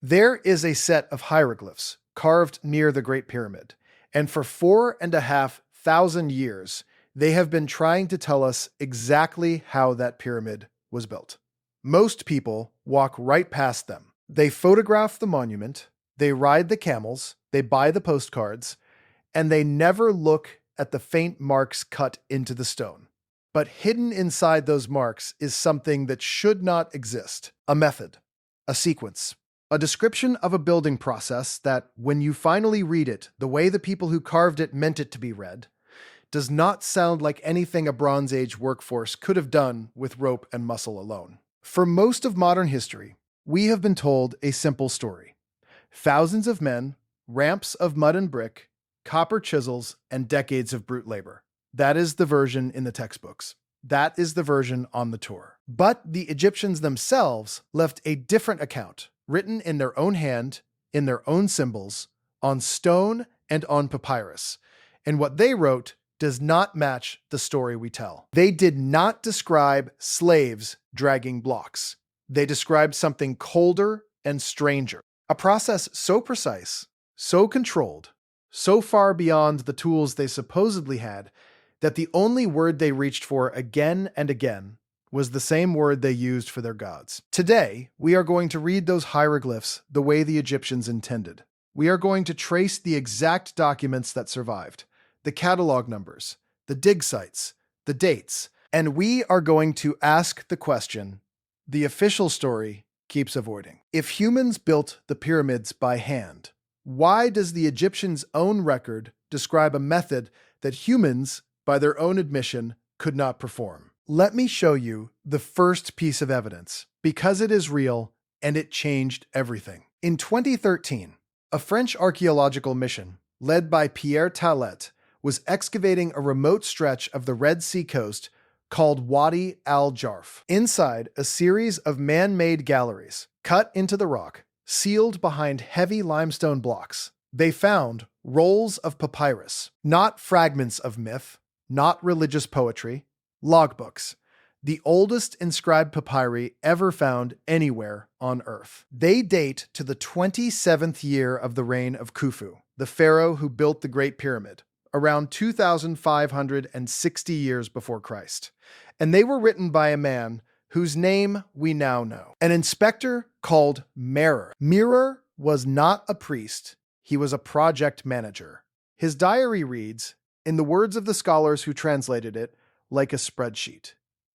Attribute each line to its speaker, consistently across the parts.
Speaker 1: There is a set of hieroglyphs carved near the Great Pyramid, and for 4,500 years, they have been trying to tell us exactly how that pyramid was built. Most people walk right past them. They photograph the monument, they ride the camels, they buy the postcards, and they never look at the faint marks cut into the stone. But hidden inside those marks is something that should not exist: a method, a sequence, a description of a building process that, when you finally read it the way the people who carved it meant it to be read, does not sound like anything a Bronze Age workforce could have done with rope and muscle alone. For most of modern history, we have been told a simple story. Thousands of men, ramps of mud and brick, copper chisels, and decades of brute labor. That is the version in the textbooks. That is the version on the tour. But the Egyptians themselves left a different account, written in their own hand, in their own symbols, on stone and on papyrus. And what they wrote does not match the story we tell. They did not describe slaves dragging blocks. They described something colder and stranger. A process so precise, so controlled, so far beyond the tools they supposedly had, that the only word they reached for again and again was the same word they used for their gods. Today, we are going to read those hieroglyphs the way the Egyptians intended. We are going to trace the exact documents that survived, the catalog numbers, the dig sites, the dates, and we are going to ask the question the official story keeps avoiding. If humans built the pyramids by hand, why does the Egyptians' own record describe a method that humans, by their own admission, could not perform? Let me show you the first piece of evidence, because it is real and it changed everything. In 2013, a French archaeological mission, led by Pierre Tallet, was excavating a remote stretch of the Red Sea coast called Wadi al-Jarf. Inside, a series of man-made galleries, cut into the rock, sealed behind heavy limestone blocks, they found rolls of papyrus, not fragments of myth, not religious poetry, logbooks, the oldest inscribed papyri ever found anywhere on Earth. They date to the 27th year of the reign of Khufu, the pharaoh who built the Great Pyramid, around 2,560 years before Christ. And they were written by a man whose name we now know, an inspector called Merer. Merer was not a priest, he was a project manager. His diary reads, in the words of the scholars who translated it, like a spreadsheet.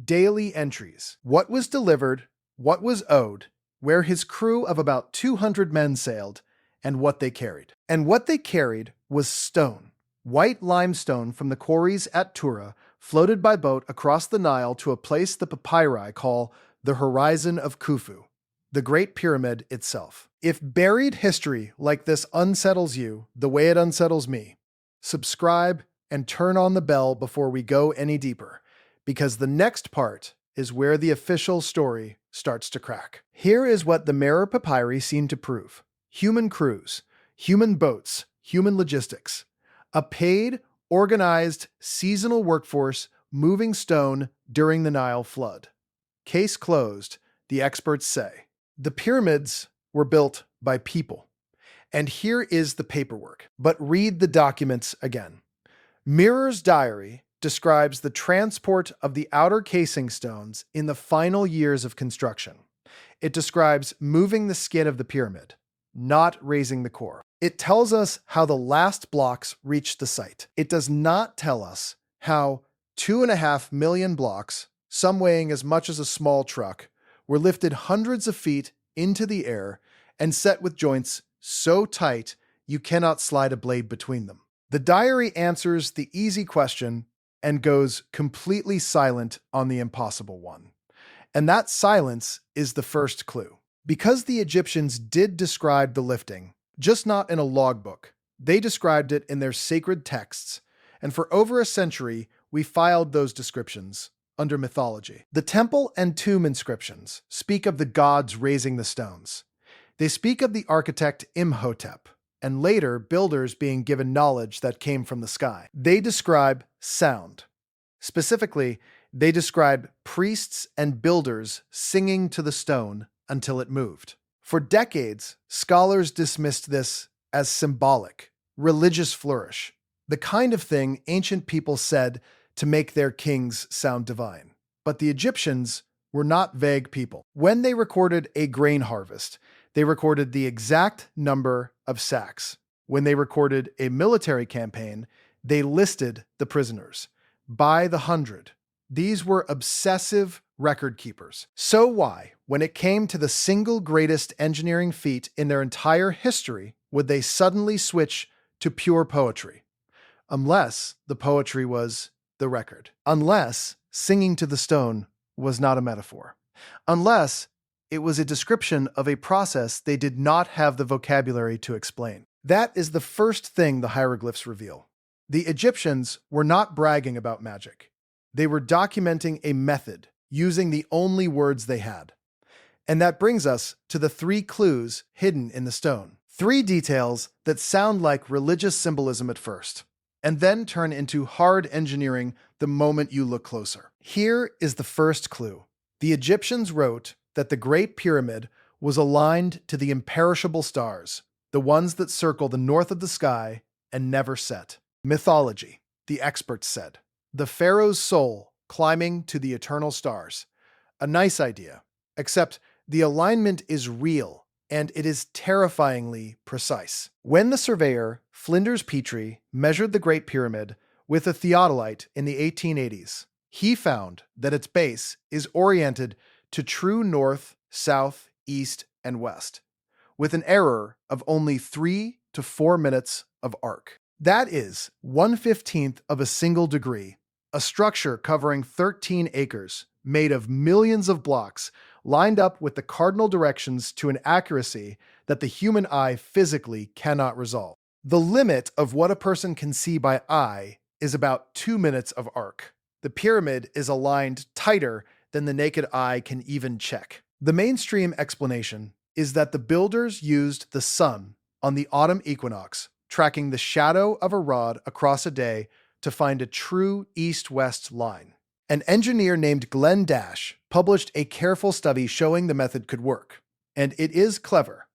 Speaker 1: Daily entries: what was delivered, what was owed, where his crew of about 200 men sailed, and what they carried. And what they carried was stone. White limestone from the quarries at Tura, floated by boat across the Nile to a place the papyri call the horizon of Khufu, the Great Pyramid itself. If buried history like this unsettles you the way it unsettles me, subscribe and turn on the bell before we go any deeper, because the next part is where the official story starts to crack. Here is what the Merer Papyri seem to prove: human crews, human boats, human logistics. A paid, organized, seasonal workforce moving stone during the Nile flood. Case closed, the experts say. The pyramids were built by people. And here is the paperwork. But read the documents again. Merer's diary describes the transport of the outer casing stones in the final years of construction. It describes moving the skin of the pyramid, not raising the core. It tells us how the last blocks reached the site. It does not tell us how 2.5 million blocks, some weighing as much as a small truck, were lifted hundreds of feet into the air and set with joints so tight you cannot slide a blade between them. The diary answers the easy question and goes completely silent on the impossible one. And that silence is the first clue. Because the Egyptians did describe the lifting, just not in a logbook, they described it in their sacred texts, and for over a century we filed those descriptions under mythology. The temple and tomb inscriptions speak of the gods raising the stones. They speak of the architect Imhotep, and later builders being given knowledge that came from the sky. They describe sound. Specifically, they describe priests and builders singing to the stone until it moved. For decades, scholars dismissed this as symbolic, religious flourish, the kind of thing ancient people said to make their kings sound divine. But the Egyptians were not vague people. When they recorded a grain harvest, they recorded the exact number of sacks. When they recorded a military campaign, they listed the prisoners by the hundred. These were obsessive record keepers. So why, when it came to the single greatest engineering feat in their entire history, would they suddenly switch to pure poetry? Unless the poetry was the record. Unless singing to the stone was not a metaphor. Unless it was a description of a process they did not have the vocabulary to explain. That is the first thing the hieroglyphs reveal. The Egyptians were not bragging about magic. They were documenting a method using the only words they had. And that brings us to the 3 clues hidden in the stone. 3 details that sound like religious symbolism at first, and then turn into hard engineering the moment you look closer. Here is the first clue. The Egyptians wrote that the Great Pyramid was aligned to the imperishable stars, the ones that circle the north of the sky and never set. Mythology, the experts said. The pharaoh's soul climbing to the eternal stars. A nice idea, except the alignment is real and it is terrifyingly precise. When the surveyor Flinders Petrie measured the Great Pyramid with a theodolite in the 1880s, he found that its base is oriented to true north, south, east, and west, with an error of only 3 to 4 minutes of arc. That is 1/15 of a single degree, a structure covering 13 acres, made of millions of blocks, lined up with the cardinal directions to an accuracy that the human eye physically cannot resolve. The limit of what a person can see by eye is about 2 minutes of arc. The pyramid is aligned tighter than the naked eye can even check. The mainstream explanation is that the builders used the sun on the autumn equinox, tracking the shadow of a rod across a day to find a true east-west line. An engineer named Glenn Dash published a careful study showing the method could work. And it is clever,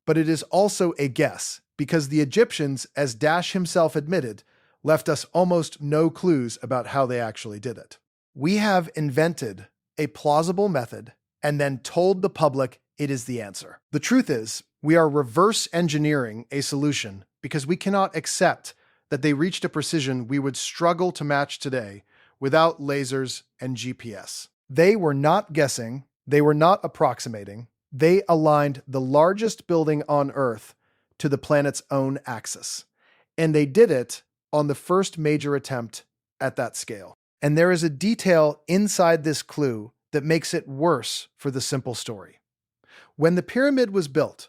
Speaker 1: but it is also a guess, because the Egyptians, as Dash himself admitted, left us almost no clues about how they actually did it. We have invented a plausible method and then told the public it is the answer. The truth is, we are reverse engineering a solution because we cannot accept that they reached a precision we would struggle to match today without lasers and GPS. They were not guessing, they were not approximating, they aligned the largest building on Earth to the planet's own axis. And they did it on the first major attempt at that scale. And there is a detail inside this clue that makes it worse for the simple story. When the pyramid was built,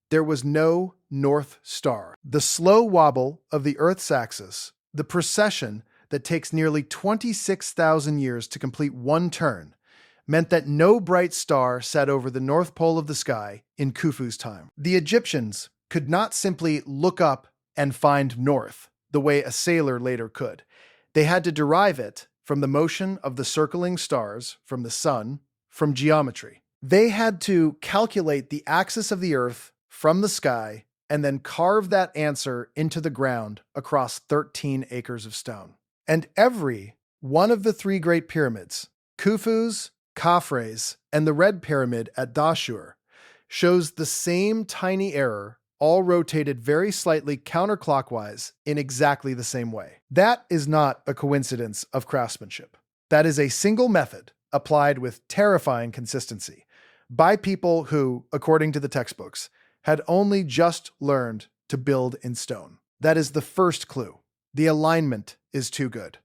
Speaker 1: there was no North Star. The slow wobble of the Earth's axis, the precession that takes nearly 26,000 years to complete one turn, meant that no bright star sat over the North Pole of the sky in Khufu's time. The Egyptians could not simply look up and find north, the way a sailor later could. They had to derive it from the motion of the circling stars, from the sun, from geometry. They had to calculate the axis of the Earth from the sky and then carve that answer into the ground across 13 acres of stone. And every one of the 3 great pyramids, Khufu's, Khafre's, and the Red Pyramid at Dashur, shows the same tiny error, all rotated very slightly counterclockwise in exactly the same way. That is not a coincidence of craftsmanship. That is a single method applied with terrifying consistency by people who, according to the textbooks, had only just learned to build in stone. That is the first clue. The alignment is too good.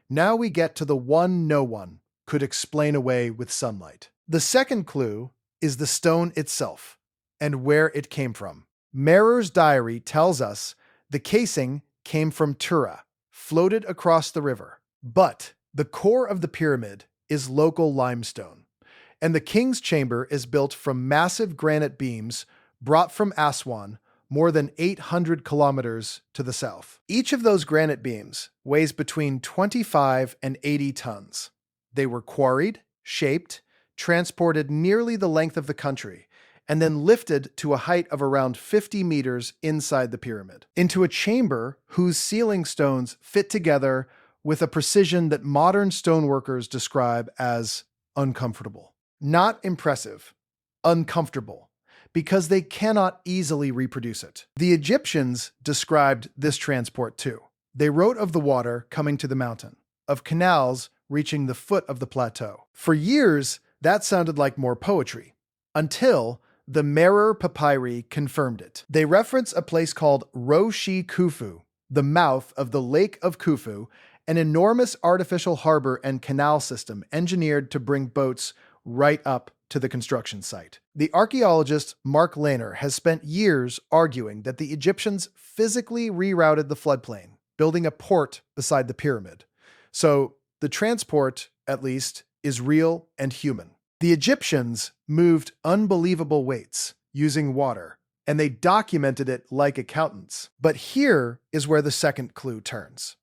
Speaker 1: Now we get to the one no one could explain away with sunlight. The second clue is the stone itself and where it came from. Merer's diary tells us the casing came from Tura, floated across the river. But the core of the pyramid is local limestone, and the king's chamber is built from massive granite beams brought from Aswan, more than 800 kilometers to the south. Each of those granite beams weighs between 25 and 80 tons. They were quarried, shaped, transported nearly the length of the country, and then lifted to a height of around 50 meters inside the pyramid, into a chamber whose ceiling stones fit together with a precision that modern stoneworkers describe as uncomfortable. Not impressive, uncomfortable, because they cannot easily reproduce it. The Egyptians described this transport too. They wrote of the water coming to the mountain, of canals reaching the foot of the plateau. For years, that sounded like more poetry, until the Merer Papyri confirmed it. They reference a place called Roshi Khufu, the mouth of the Lake of Khufu, an enormous artificial harbor and canal system engineered to bring boats right up to the construction site. The archaeologist Mark Lehner has spent years arguing that the Egyptians physically rerouted the floodplain, building a port beside the pyramid. So the transport, at least, is real and human. The Egyptians moved unbelievable weights using water, and they documented it like accountants. But here is where the second clue turns.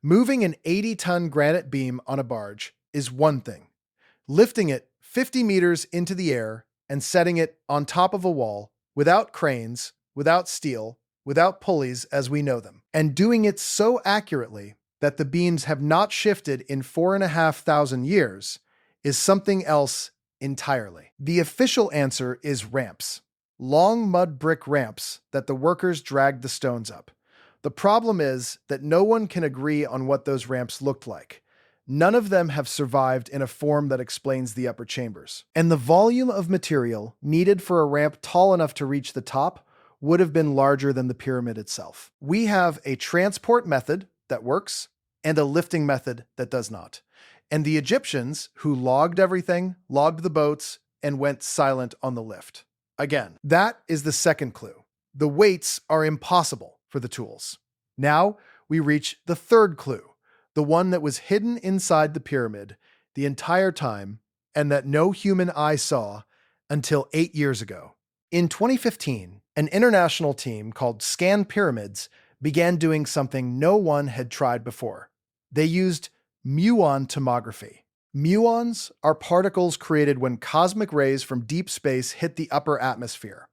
Speaker 1: Moving an 80-ton granite beam on a barge is one thing. Lifting it 50 meters into the air and setting it on top of a wall without cranes, without steel, without pulleys as we know them, and doing it so accurately that the beams have not shifted in 4,500 years is something else entirely. The official answer is ramps. Long mud brick ramps that the workers dragged the stones up. The problem is that no one can agree on what those ramps looked like. None of them have survived in a form that explains the upper chambers. And the volume of material needed for a ramp tall enough to reach the top would have been larger than the pyramid itself. We have a transport method that works and a lifting method that does not. And the Egyptians, who logged everything, logged the boats, and went silent on the lift. Again, that is the second clue. The weights are impossible for the tools. Now we reach the third clue, the one that was hidden inside the pyramid the entire time and that no human eye saw until 8 years ago. In 2015, an international team called Scan Pyramids began doing something no one had tried before. They used muon tomography. Muons are particles created when cosmic rays from deep space hit the upper atmosphere.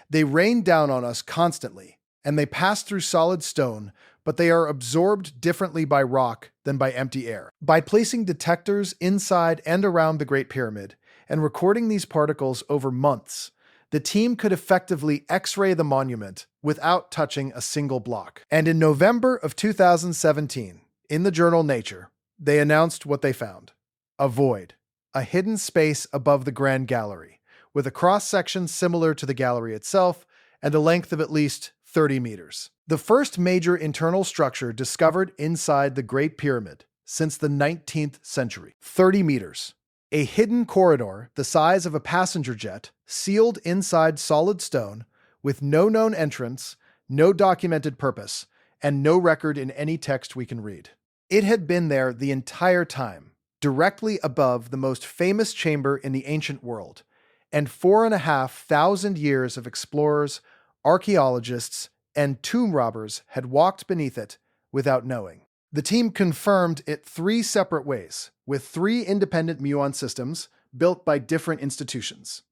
Speaker 1: They rain down on us constantly, and they pass through solid stone, but they are absorbed differently by rock than by empty air. By placing detectors inside and around the Great Pyramid and recording these particles over months, the team could effectively X-ray the monument without touching a single block. And in November of 2017, in the journal Nature, they announced what they found. A void, a hidden space above the Grand Gallery, with a cross-section similar to the gallery itself and a length of at least 30 meters. The first major internal structure discovered inside the Great Pyramid since the 19th century. 30 meters. A hidden corridor the size of a passenger jet, sealed inside solid stone, with no known entrance, no documented purpose, and no record in any text we can read. It had been there the entire time, directly above the most famous chamber in the ancient world, and 4,500 years of explorers, archaeologists, and tomb robbers had walked beneath it without knowing. The team confirmed it 3 separate ways, with 3 independent muon systems built by different institutions.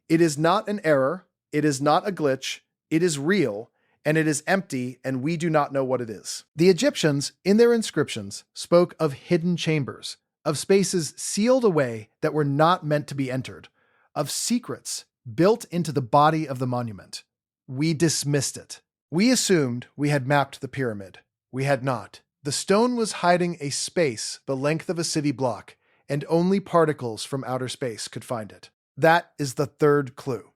Speaker 1: It is not an error, it is not a glitch, it is real, and it is empty, and we do not know what it is. The Egyptians, in their inscriptions, spoke of hidden chambers, of spaces sealed away that were not meant to be entered, of secrets built into the body of the monument. We dismissed it. We assumed we had mapped the pyramid. We had not. The stone was hiding a space the length of a city block, and only particles from outer space could find it. That is the third clue.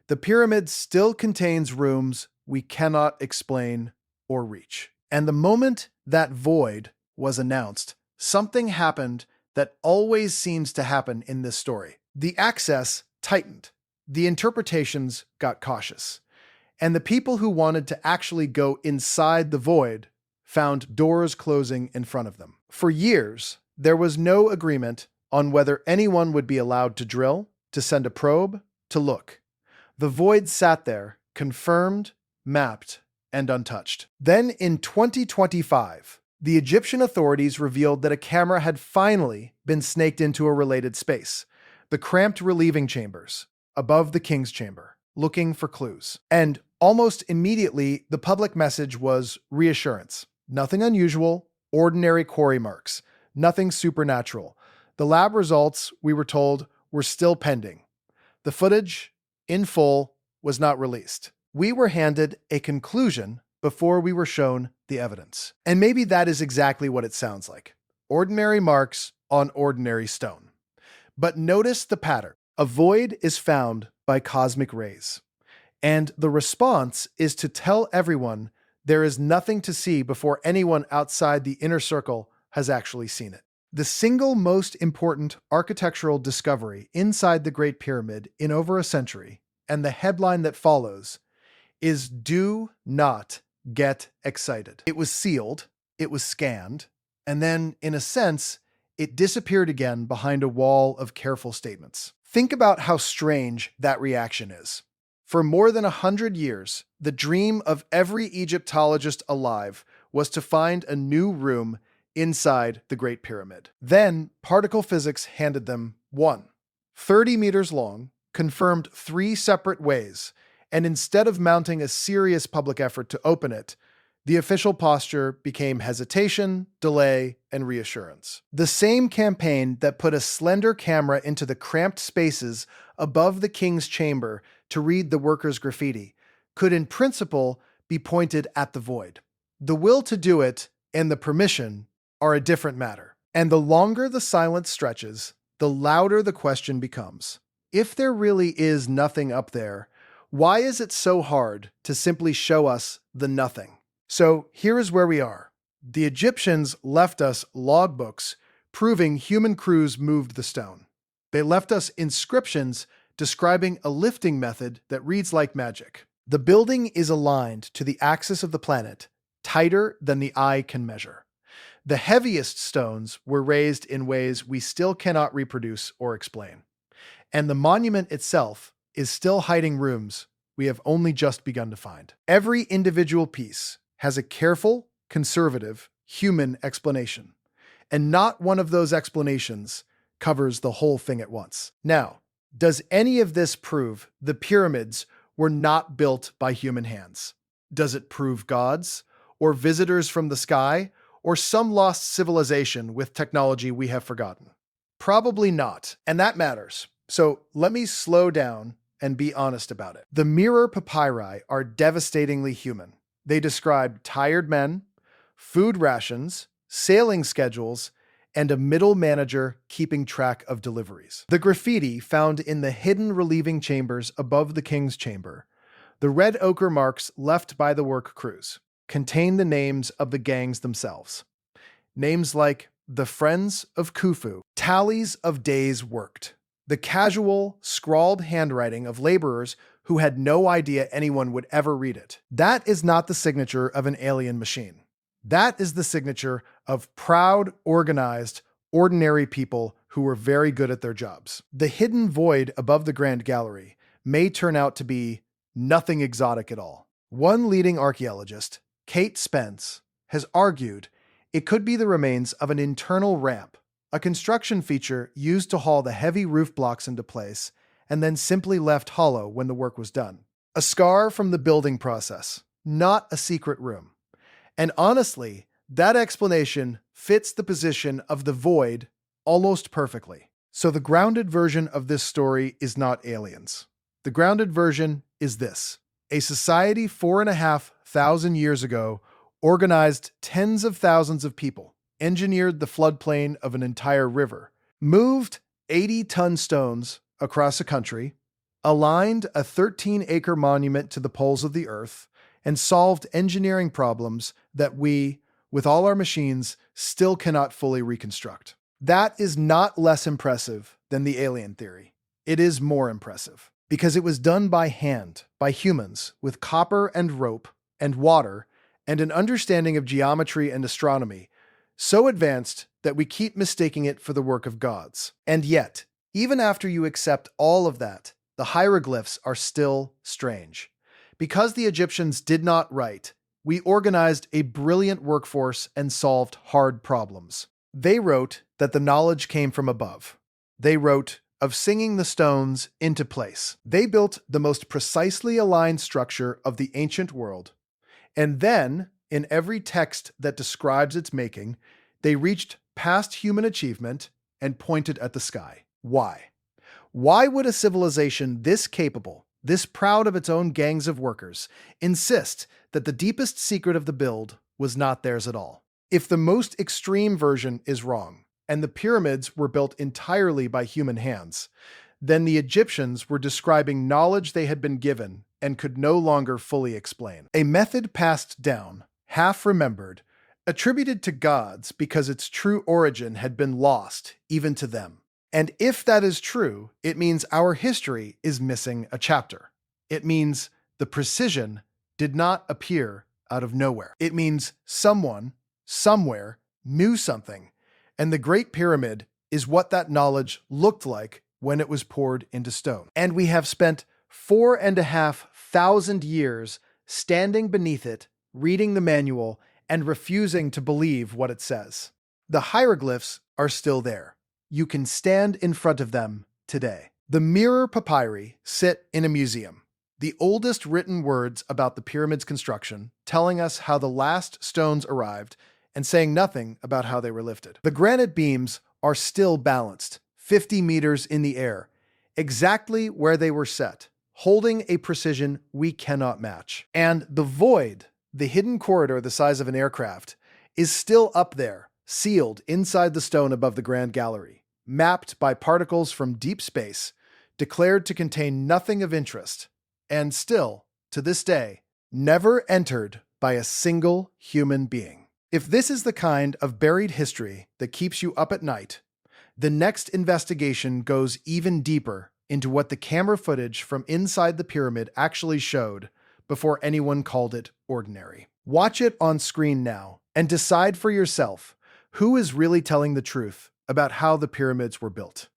Speaker 1: The pyramid still contains rooms we cannot explain or reach. And the moment that void was announced, something happened that always seems to happen in this story. The access tightened. The interpretations got cautious. And the people who wanted to actually go inside the void found doors closing in front of them. For years, there was no agreement on whether anyone would be allowed to drill, to send a probe, to look. The void sat there, confirmed, mapped, and untouched. Then in 2025, the Egyptian authorities revealed that a camera had finally been snaked into a related space, the cramped relieving chambers. above the king's chamber, looking for clues. And almost immediately, the public message was reassurance. Nothing unusual, ordinary quarry marks, nothing supernatural. The lab results, we were told, were still pending. The footage, in full, was not released. We were handed a conclusion before we were shown the evidence. And maybe that is exactly what it sounds like. Ordinary marks on ordinary stone. But notice the pattern. A void is found by cosmic rays. And the response is to tell everyone there is nothing to see before anyone outside the inner circle has actually seen it. The single most important architectural discovery inside the Great Pyramid in over a century, and the headline that follows, is "Do not get excited." It was sealed, it was scanned, and then, in a sense, it disappeared again behind a wall of careful statements. Think about how strange that reaction is. For more than 100 years, the dream of every Egyptologist alive was to find a new room inside the Great Pyramid. Then, particle physics handed them one. 30 meters long, confirmed 3 separate ways, and instead of mounting a serious public effort to open it, the official posture became hesitation, delay, and reassurance. The same campaign that put a slender camera into the cramped spaces above the king's chamber to read the workers' graffiti could in principle be pointed at the void. The will to do it and the permission are a different matter. And the longer the silence stretches, the louder the question becomes. If there really is nothing up there, why is it so hard to simply show us the nothing? So here is where we are. The Egyptians left us logbooks proving human crews moved the stone. They left us inscriptions describing a lifting method that reads like magic. The building is aligned to the axis of the planet, tighter than the eye can measure. The heaviest stones were raised in ways we still cannot reproduce or explain. And the monument itself is still hiding rooms we have only just begun to find. Every individual piece has a careful, conservative, human explanation. And not one of those explanations covers the whole thing at once. Now, does any of this prove the pyramids were not built by human hands? Does it prove gods, or visitors from the sky, or some lost civilization with technology we have forgotten? Probably not, and that matters. So let me slow down and be honest about it. The Merer Papyri are devastatingly human. They describe tired men, food rations, sailing schedules, and a middle manager keeping track of deliveries. The graffiti found in the hidden relieving chambers above the king's chamber, the red ochre marks left by the work crews, contain the names of the gangs themselves. Names like the Friends of Khufu, tallies of days worked, the casual, scrawled handwriting of laborers who had no idea anyone would ever read it. That is not the signature of an alien machine. That is the signature of proud, organized, ordinary people who were very good at their jobs. The hidden void above the Grand Gallery may turn out to be nothing exotic at all. One leading archaeologist, Kate Spence, has argued it could be the remains of an internal ramp, a construction feature used to haul the heavy roof blocks into place and then simply left hollow when the work was done. A scar from the building process, not a secret room. And honestly, that explanation fits the position of the void almost perfectly. So the grounded version of this story is not aliens. The grounded version is this: a society 4,500 years ago organized tens of thousands of people, engineered the floodplain of an entire river, moved 80-ton stones across a country, aligned a 13-acre monument to the poles of the earth, and solved engineering problems that we, with all our machines, still cannot fully reconstruct. That is not less impressive than the alien theory. It is more impressive, because it was done by hand, by humans, with copper and rope and water and an understanding of geometry and astronomy so advanced that we keep mistaking it for the work of gods. And yet, even after you accept all of that, the hieroglyphs are still strange. Because the Egyptians did not write, we organized a brilliant workforce and solved hard problems. They wrote that the knowledge came from above. They wrote of singing the stones into place. They built the most precisely aligned structure of the ancient world, and then, in every text that describes its making, they reached past human achievement and pointed at the sky. Why? Why would a civilization this capable, this proud of its own gangs of workers, insist that the deepest secret of the build was not theirs at all? If the most extreme version is wrong, and the pyramids were built entirely by human hands, then the Egyptians were describing knowledge they had been given and could no longer fully explain. A method passed down, half remembered, attributed to gods because its true origin had been lost even to them. And if that is true, it means our history is missing a chapter. It means the precision did not appear out of nowhere. It means someone, somewhere, knew something, and the Great Pyramid is what that knowledge looked like when it was poured into stone. And we have spent 4,500 years standing beneath it, reading the manual, and refusing to believe what it says. The hieroglyphs are still there. You can stand in front of them today. The Merer Papyri sit in a museum, the oldest written words about the pyramid's construction, telling us how the last stones arrived and saying nothing about how they were lifted. The granite beams are still balanced, 50 meters in the air, exactly where they were set, holding a precision we cannot match. And the void, the hidden corridor the size of an aircraft, is still up there, sealed inside the stone above the Grand Gallery, mapped by particles from deep space, declared to contain nothing of interest, and still, to this day, never entered by a single human being. If this is the kind of buried history that keeps you up at night, the next investigation goes even deeper into what the camera footage from inside the pyramid actually showed before anyone called it ordinary. Watch it on screen now and decide for yourself who is really telling the truth about how the pyramids were built.